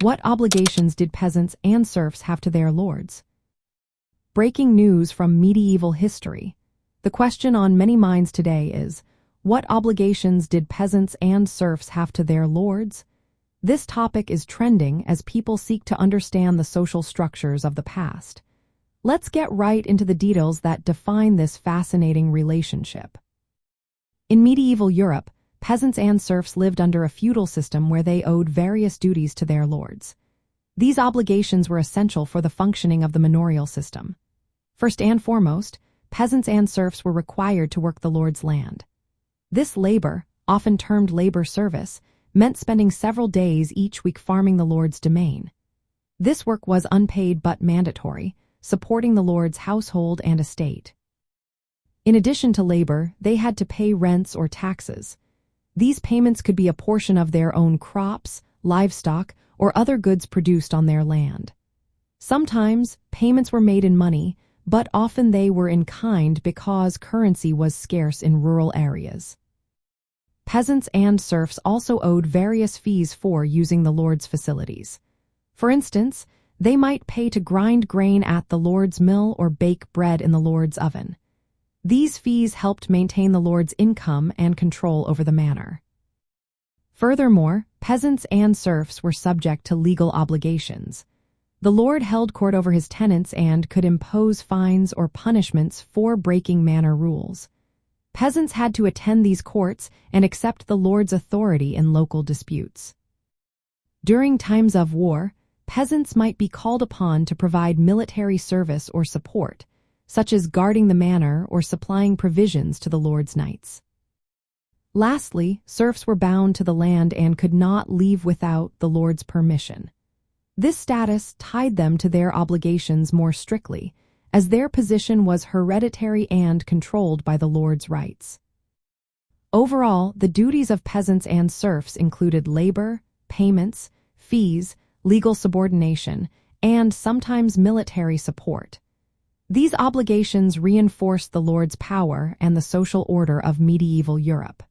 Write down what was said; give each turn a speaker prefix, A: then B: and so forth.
A: What obligations did peasants and serfs have to their lords? Breaking news from medieval history. The question on many minds today is, what obligations did peasants and serfs have to their lords? This topic is trending as people seek to understand the social structures of the past. Let's get right into the details that define this fascinating relationship. In medieval Europe, peasants and serfs lived under a feudal system where they owed various duties to their lords. These obligations were essential for the functioning of the manorial system. First and foremost, peasants and serfs were required to work the lord's land. This labor, often termed labor service, meant spending several days each week farming the lord's domain. This work was unpaid but mandatory, supporting the lord's household and estate. In addition to labor, they had to pay rents or taxes. These payments could be a portion of their own crops, livestock, or other goods produced on their land. Sometimes, payments were made in money, but often they were in kind because currency was scarce in rural areas. Peasants and serfs also owed various fees for using the lord's facilities. For instance, they might pay to grind grain at the lord's mill or bake bread in the lord's oven. These fees helped maintain the lord's income and control over the manor. Furthermore, peasants and serfs were subject to legal obligations. The lord held court over his tenants and could impose fines or punishments for breaking manor rules. Peasants had to attend these courts and accept the lord's authority in local disputes. During times of war, peasants might be called upon to provide military service or support, such as guarding the manor or supplying provisions to the lord's knights. Lastly, serfs were bound to the land and could not leave without the lord's permission. This status tied them to their obligations more strictly, as their position was hereditary and controlled by the lord's rights. Overall, the duties of peasants and serfs included labor, payments, fees, legal subordination, and sometimes military support. These obligations reinforced the lord's power and the social order of medieval Europe.